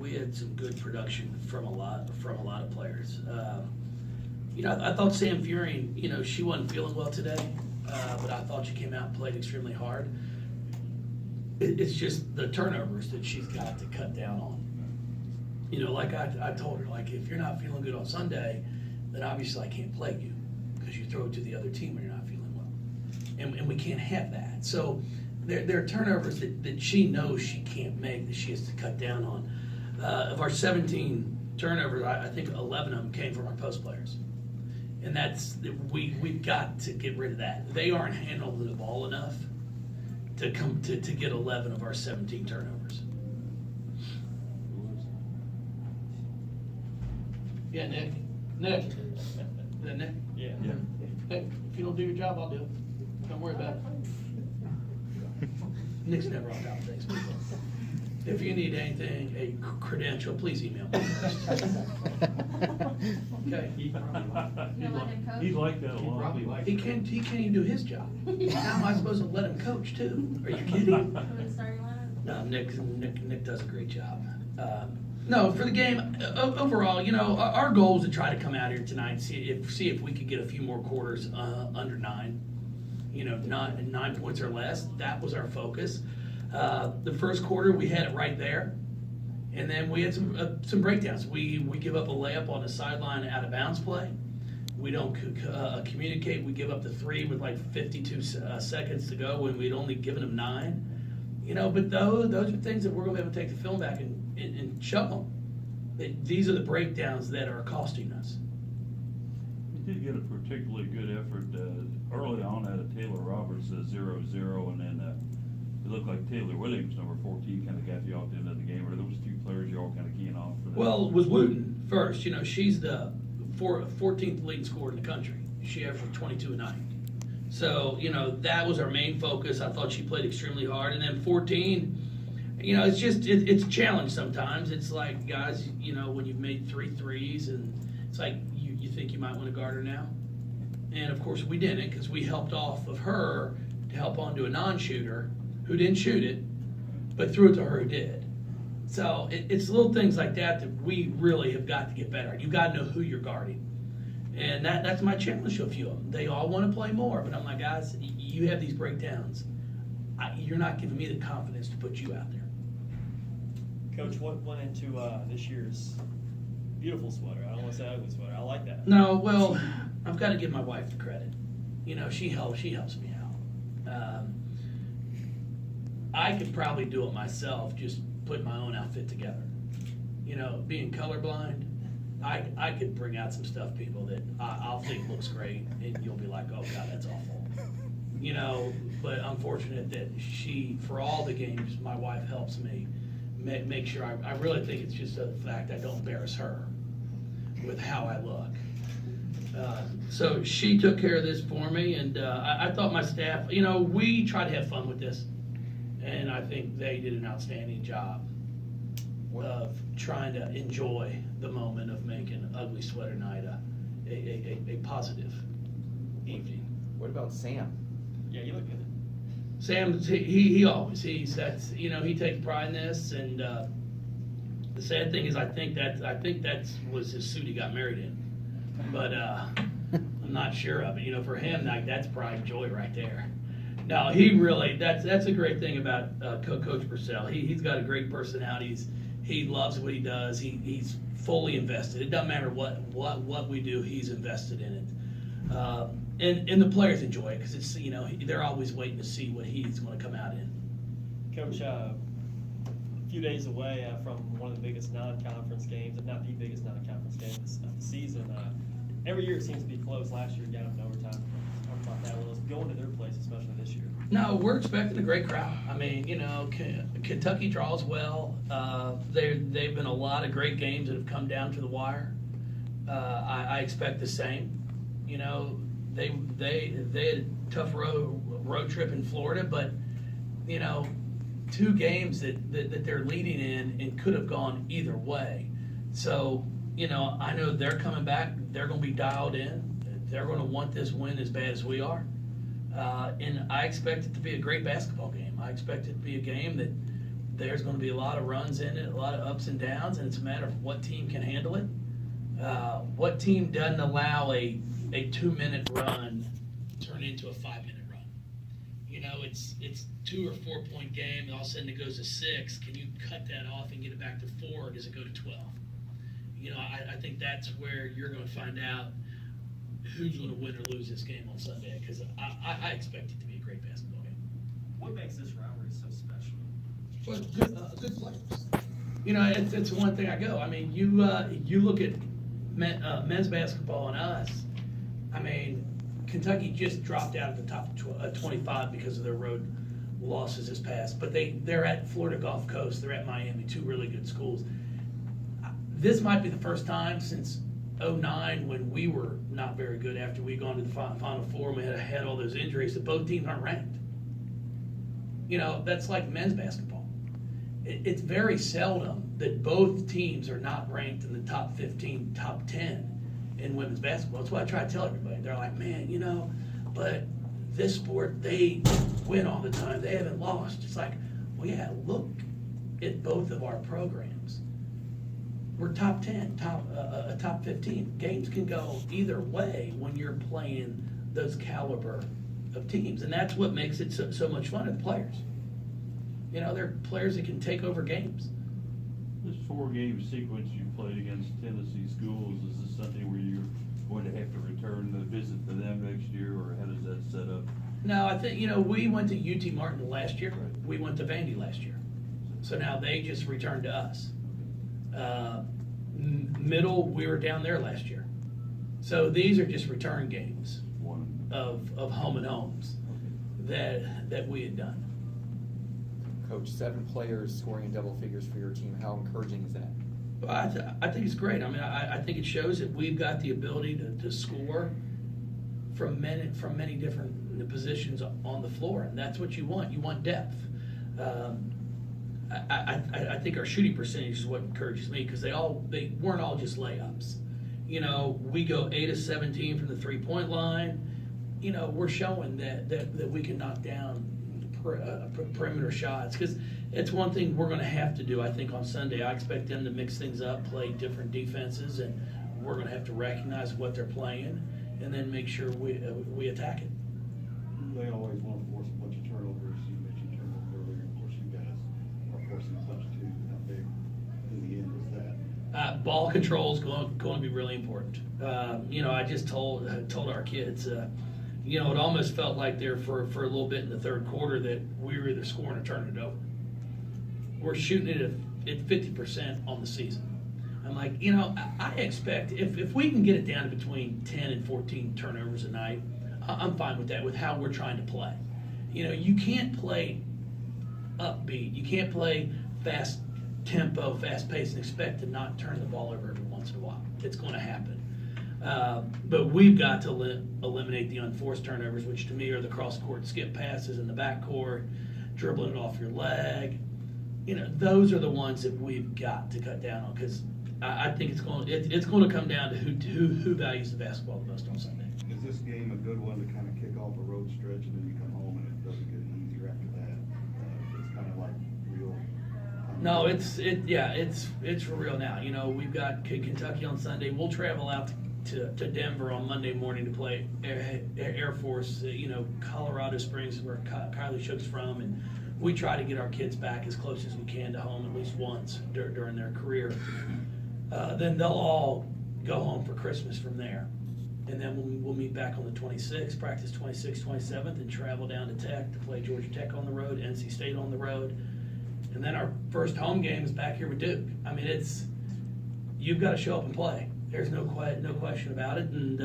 we had some good production from a lot of players. I thought Sam Fuehring, she wasn't feeling well today, but I thought she came out and played extremely hard. It's just the turnovers that she's got to cut down on. Like I told her, like, if you're not feeling good on Sunday, then obviously I can't play you because you throw it to the other team when you're not feeling well. And we can't have that. So there are turnovers that she knows she can't make, that she has to cut down on. Of our 17 turnovers, I think 11 of them came from our post players. And we've got to get rid of that. They aren't handling the ball enough to get 11 of our 17 turnovers. Yeah, Nick. Is that Nick? Yeah. Hey, if you don't do your job, I'll do it. Don't worry about it. Nick's never on top of things. If you need anything, a credential, please email me first. Okay. He's like that a lot. He can't even do his job. How am I supposed to let him coach too? Are you kidding? No, Nick does a great job. No, for the game overall, our goal is to try to come out here tonight and see if we could get a few more quarters under 9. 9 points or less. That was our focus. The first quarter we had it right there, and then we had some breakdowns. We give up a layup on the sideline out of bounds play. We don't communicate. We give up the 3 with like 52 seconds to go when we'd only given them 9. But those are things that we're going to be able to take the film back and show them. These are the breakdowns that are costing us. We did get a particularly good effort early on out of Taylor Roberts, 0-0, and then it looked like Taylor Williams, number 14, kind of got you off the end of the game. Or those two players you're all kind of keying off for that? Well, it was Wooten first. She's the 14th leading scorer in the country. She averaged 22 a night. So, that was our main focus. I thought she played extremely hard. And then 14, it's a challenge sometimes. It's like, guys, when you've made 3 threes, and it's like you think you might want to guard her now. And, of course, we didn't, because we helped off of her to help onto a non-shooter who didn't shoot it, but threw it to her who did. So it's little things like that we really have got to get better at. You've got to know who you're guarding. And that's my challenge to a few of them. They all want to play more, but I'm like, guys, you have these breakdowns. You're not giving me the confidence to put you out there. Coach, what went into this year's beautiful sweater? I don't want to say ugly sweater. I like that. No, well, I've got to give my wife the credit. She helps me out. I could probably do it myself, just put my own outfit together. Being colorblind, I could bring out some stuff, people, that I'll think looks great, and you'll be like, oh God, that's awful. But I'm fortunate that for all the games, my wife helps me make sure. I really think it's just the fact I don't embarrass her with how I look. So she took care of this for me, and I thought my staff, we try to have fun with this, and I think they did an outstanding job of trying to enjoy the moment of making Ugly Sweater Night a positive evening. What about Sam? Yeah, you look good. Sam, he always, he takes pride in this, and the sad thing is I think that was his suit he got married in, but I'm not sure of it. For him, like, that's pride and joy right there. No, he really, that's a great thing about Coach Purcell. He's got a great personality. He loves what he does. He's fully invested. It doesn't matter what we do, he's invested in it. And the players enjoy it because it's they're always waiting to see what he's going to come out in. Coach, a few days away from one of the biggest non-conference games, if not the biggest non-conference game of the season. Every year it seems to be close. Last year, got up in overtime. Talk about that. Well, going to their place, especially this year. No, we're expecting a great crowd. I mean, Kentucky draws well. They've been a lot of great games that have come down to the wire. I expect the same. They had a tough road trip in Florida, but 2 games that they're leading in and could have gone either way. So I know they're coming back. They're going to be dialed in. They're going to want this win as bad as we are. And I expect it to be a great basketball game. I expect it to be a game There's going to be a lot of runs in it, a lot of ups and downs, and it's a matter of what team can handle it. What team doesn't allow a 2-minute run turn into a 5-minute run? You know, it's 2 or 4 point game, and all of a sudden it goes to 6. Can you cut that off and get it back to 4, or does it go to 12? You know, I think that's where you're going to find out who's going to win or lose this game on Sunday, because I expect it to be a great basketball game. What makes this rivalry so special? Well, good players. You know, it's one thing I go. I mean, you look at men's basketball and us. I mean, Kentucky just dropped out of the top 25 because of their road losses this past. But they're at Florida Gulf Coast. They're at Miami, 2 really good schools. This might be the first time since 2009, when we were not very good after we'd gone to the Final Four and we had all those injuries, that both teams aren't ranked. You know, that's like men's basketball. It's very seldom that both teams are not ranked in the top 15, top 10 in women's basketball. That's what I try to tell everybody. They're like, man, you know, but this sport, they win all the time. They haven't lost. It's like, well, yeah, look at both of our programs. We're top 10, top 15. Games can go either way when you're playing those caliber of teams. And that's what makes it so much fun at the players. You know, they're players that can take over games. This 4-game sequence you played against Tennessee schools, is this something where you're going to have to return the visit to them next year, or how does that set up? No, I think, you know, we went to UT Martin last year. We went to Vandy last year. So now they just returned to us. Middle, we were down there last year. So these are just return games of home and homes that we had done. Coach, 7 players scoring in double figures for your team. How encouraging is that? Well, I think it's great. I mean, I think it shows that we've got the ability to score from many different positions on the floor, and that's what you want. You want depth. I think our shooting percentage is what encourages me, because they weren't all just layups. You know, we go 8 of 17 from the 3-point line. You know, we're showing that we can knock down perimeter shots, because it's one thing we're going to have to do. I think on Sunday, I expect them to mix things up, play different defenses, and we're going to have to recognize what they're playing and then make sure we attack it. They always want to force a bunch of turnovers. You mentioned turnovers earlier. Of course, you guys are forcing a bunch too. How big in the end is that? Ball control is going to be really important. You know, I just told our kids, you know, it almost felt like there for a little bit in the third quarter that we were either scoring or turning it over. We're shooting it at 50% on the season. I'm like, you know, I expect if we can get it down to between 10 and 14 turnovers a night, I'm fine with that, with how we're trying to play. You know, you can't play upbeat. You can't play fast tempo, fast pace, and expect to not turn the ball over every once in a while. It's going to happen. But we've got to eliminate the unforced turnovers, which to me are the cross-court skip passes in the backcourt, dribbling it off your leg. You know, those are the ones that we've got to cut down on, because I think it's going to come down to who values the basketball the most on Sunday. Is this game a good one to kind of kick off a road stretch, and then you come home and it doesn't get easier after that? It's kind of like real. No, it's for real now. You know, we've got Kentucky on Sunday. We'll travel out to Denver on Monday morning to play Air Force. You know, Colorado Springs is where Kylie Shook's from, and we try to get our kids back as close as we can to home at least once during their career. Then they'll all go home for Christmas from there. And then we'll meet back on the 26th, practice 26th, 27th, and travel down to Tech to play Georgia Tech on the road, NC State on the road. And then our first home game is back here with Duke. I mean, you've got to show up and play. There's no question about it. And,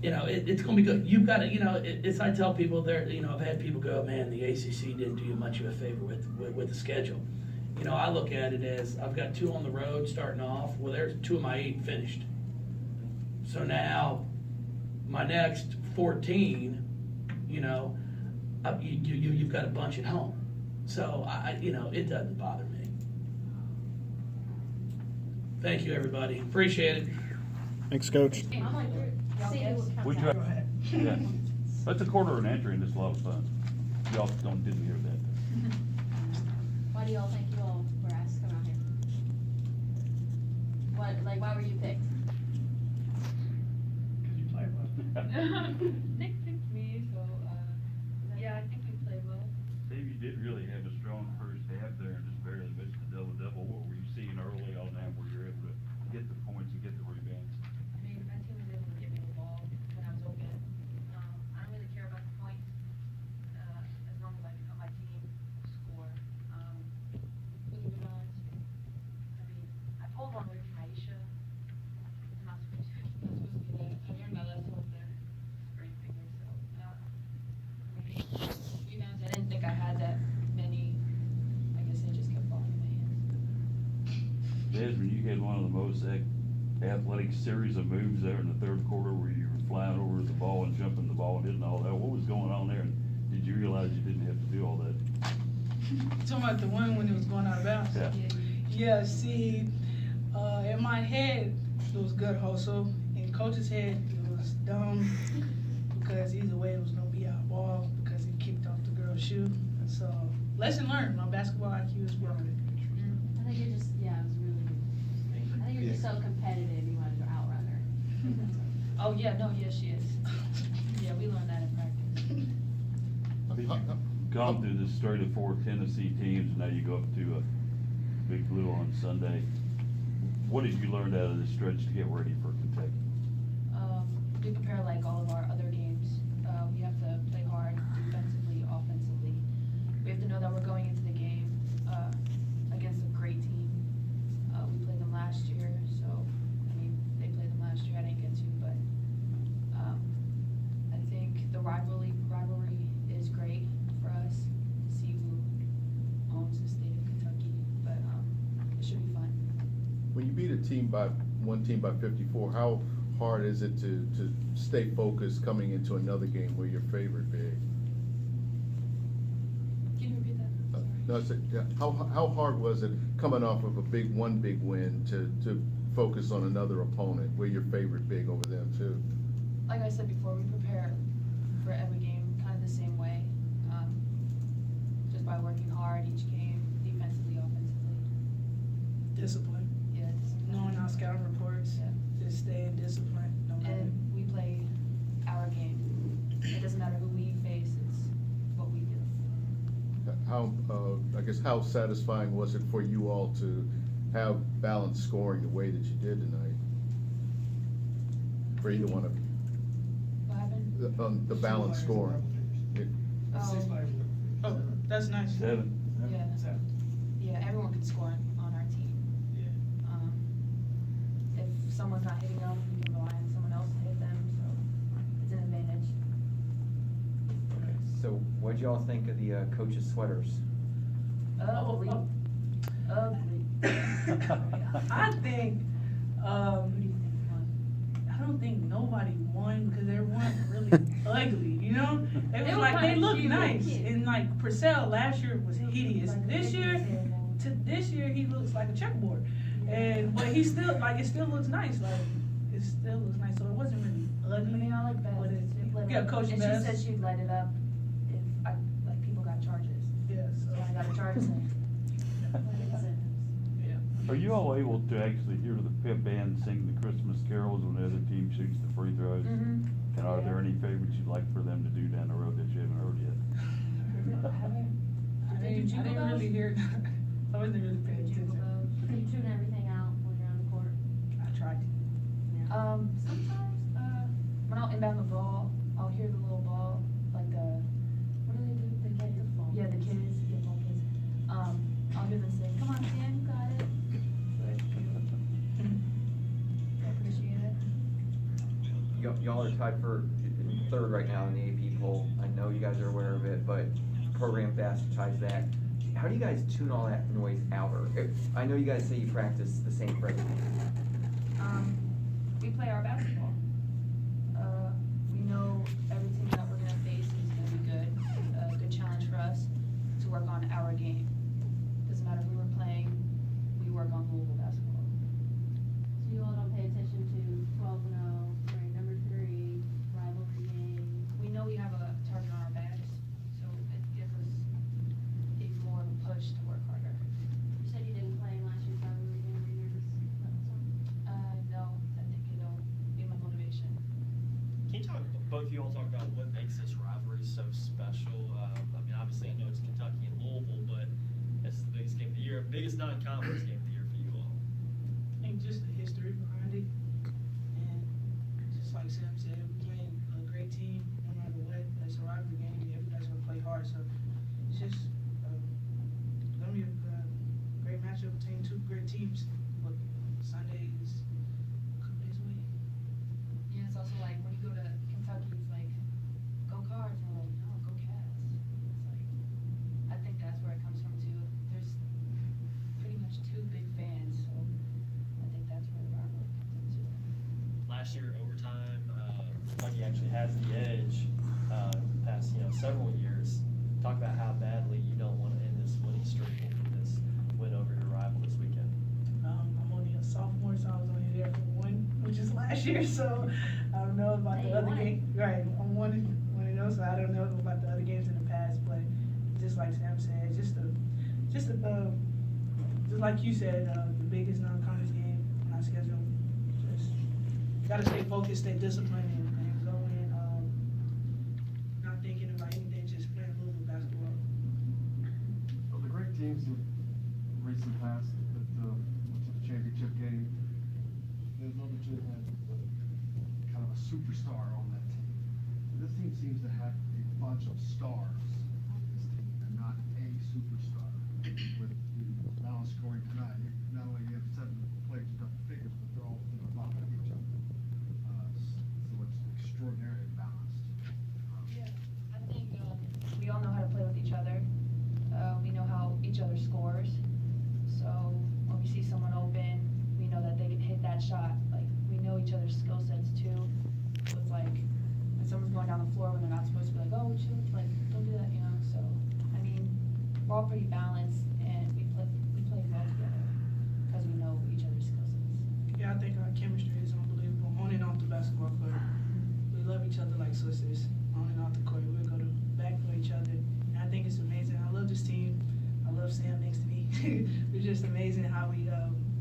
you know, it's going to be good. You've got to, you know, I tell people there, you know, I've had people go, man, the ACC didn't do you much of a favor with the schedule. You know, I look at it as I've got 2 on the road starting off. Well, there's 2 of my 8 finished. So now my next 14, you know, you've got a bunch at home. So, you know, it doesn't bother me. Thank you, everybody. Appreciate it. Thanks, Coach. We try. Yeah. That's a quarter of an entry, and it's a lot of fun. Y'all didn't hear that. Why do y'all think you all were asked to come out here? Why were you picked? Cause you play well. Nick picked me, so, yeah, I think we play well. Dave, you did really have a strong first half there and just barely missed the double-double. What were you seeing early on that where you're able to get the points and get the rebounds? I mean, my team was able to get me the ball when I was open. I don't really care about the points, as long as I can help my team score. With the rebounds, I mean, I pulled one away from Aisha. I'm not supposed to do that. I learned my lesson with the green finger, so, I mean, rebounds, I didn't think I had that many. I guess they just kept falling in my hands. Desmond, you had one of the most athletic series of moves there in the third quarter where you were flying over the ball and jumping the ball and hitting all that. What was going on there? And did you realize you didn't have to do all that? Talking about the one when it was going out of bounds? Yeah. Yeah, see, in my head, it was good hustle. In coach's head, it was dumb because either way it was gonna be out ball because he kicked off the girl's shoe. So, lesson learned, my basketball IQ is growing. I think you're just, yeah, it was really good. I think you're just so competitive, you wanted to outrun her. Oh, yeah, no, yeah, she is. Yeah, we learned that in practice. You've gone through this straight of 4 Tennessee teams, and now you go up to a Big Blue on Sunday. What did you learn out of this stretch to get ready for Kentucky? We prepare like all of our other games. We have to play hard defensively, offensively. We have to know that we're going into the game against a great team. We played them last year, so, I mean, they played them last year, I didn't get to, but I think the rivalry is great for us to see who owns the state of Kentucky, but it should be fun. When you beat one team by 54, how hard is it to stay focused coming into another game where your favorite big? Can you repeat that? No, I said, yeah, how hard was it coming off of one big win to focus on another opponent where your favorite big over them too? Like I said before, we prepare for every game kind of the same way, just by working hard each game, defensively, offensively. Discipline, Yeah, knowing our scouting reports, Yeah. just staying disciplined, no matter. And we play our game. It doesn't matter who we face, it's what we do. How, I guess, how satisfying was it for you all to have balanced scoring the way that you did tonight? For either one of you, What happened? the balanced scoring. Oh, that's nice. 7. Yeah, yeah, everyone can score on our team. Yeah. If someone's not hitting them, we can rely on someone else to hit them, so it's an advantage. So what'd y'all think of the coaches' sweaters? Ugly. Ugly. I think, Who do you think won? I don't think nobody won because everyone really ugly, you know? It was were like, they kinda look cute. nice, and like Purcell last year was hideous. This year, he looks like a checkerboard. And, but he still, like, it still looks nice, like, it still looks nice, so it wasn't really I ugly. mean, I like Beth. But it- She'd light it yeah, up. Coach And Beth. she said she'd light it up if like people got charges. Yeah, so, So I got a charge thing. yeah. Are you all able to actually hear the pep band sing the Christmas carols when the other team shoots the free throws? Mm-hmm. And are there any favorites you'd like for them to do down the road that you haven't heard yet? I didn't really hear, I wasn't really paying attention. Do you tune everything out when you're on the court? I tried to. Sometimes, when I'll inbound the ball, I'll hear the little ball, like what do they do? The kids? Yeah, the kids, yeah, ball kids. I'll hear them say, "Come on, Sam, you got it." I appreciate it. Y'all are tied for third right now in the AP poll. I know you guys are aware of it, but program fast ties that. How do you guys tune all that noise out? Or I know you guys say you practice the same for everything. We play our basketball. We know every team that we're gonna face is gonna be good. A good challenge for us to work on our game. Doesn't matter who we're playing, we work on Louisville basketball. So you all don't pay attention to 12-0, ranked number 3, rivalry game? We know we have a target on our backs, so it gives us even more of a push to work harder. you talk, both of you all talk about what makes this rivalry so special? I mean, obviously, I know it's Kentucky and Louisville, but it's the biggest game of the year, biggest non-conference game of the year for you all. I think just the history behind it, and just like Sam said, we're playing a great team, no matter what. It's a rivalry game, and everybody's gonna play hard, so it's just gonna be a great matchup between two great teams. But Sunday is a couple days away. Yeah, it's also like when you go to Kentucky, it's like, go Cards, and we're like, no, go Cats. It's like, I think that's where it comes from too. There's pretty much two big fans, so I think that's where the rivalry comes into it. Last year, overtime, Kentucky actually has the edge, past, several years. Talk about how badly you don't want to end this winning streak with this win over your rival this weekend. I'm only a sophomore, so I was only there for one, which is last year, so I don't know about Hey, the you other won it. game. Right, I'm one of those, so I don't know about the other games in the past, but just like Sam said, just like you said, the biggest non-conference game on our schedule. Just gotta stay focused, stay disciplined, and go in, not thinking about anything, just playing Louisville basketball. Well, the great teams of recent past that went to the championship game, there's no that you had kind of a superstar on that team. This team seems to have a bunch of stars on this team and not a superstar. With the balance scoring tonight, not only do you have 7 players who double figures, but they're all knocking at each other. So it's extraordinarily balanced. Yeah, I think we all know how to play with each other. We know how each other scores. So when we see someone open, we know that they can hit that shot. Like, we know each other's skill sets too. So it's like when someone's going down the floor when they're not supposed to be like, oh, shoot, like, don't do that, So, I mean, we're all pretty balanced and we play well together because we know each other's skill sets. Yeah, I think our chemistry is unbelievable, on and off the basketball court. We love each other like sisters, on and off the court. We'll go to bat for each other. And I think it's amazing. I love this team. I love Sam next to me. It's just amazing how we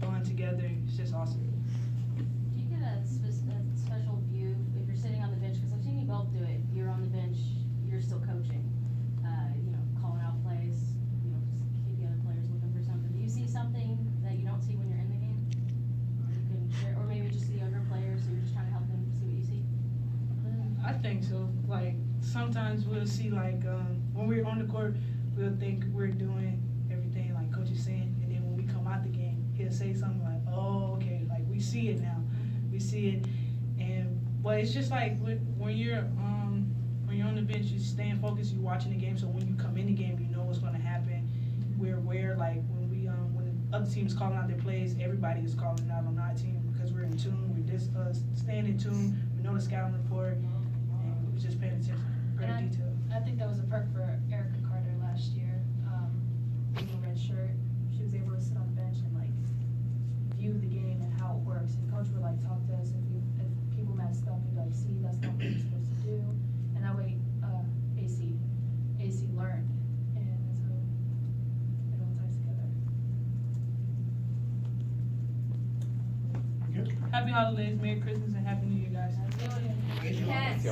bond together. It's just awesome. Do you get a special view if you're sitting on the bench? Because I've seen you both do it. You're on the bench, you're still coaching, calling out plays, just keep the other players looking for something. Do you see something that you don't see when you're in the game? Or you can share, or maybe just the younger players, so you're just trying to help them see what you see? I think so. Like, sometimes we'll see, like, when we're on the court, we'll think we're doing everything like Coach is saying, and then when we come out the game, he'll say something like, oh, okay, like, we see it now. We see it. But it's just like when you're on the bench, you're staying focused, you're watching the game, so when you come in the game, you know what's gonna happen. We're aware, like, when the other team is calling out their plays, everybody is calling out on our team because we're in tune, we're just staying in tune, we know the scouting report, and we're just paying attention, great And detail. I think that was a perk for Erica Carter last year. Being a red shirt, she was able to sit on the bench and like view the game and how it works. And coach would like talk to us if people messed up. He'd be like, see, that's not what you're supposed to do. And that way, AC learned, and that's how it all ties together. Happy holidays, Merry Christmas, and Happy New Year, guys. Yes.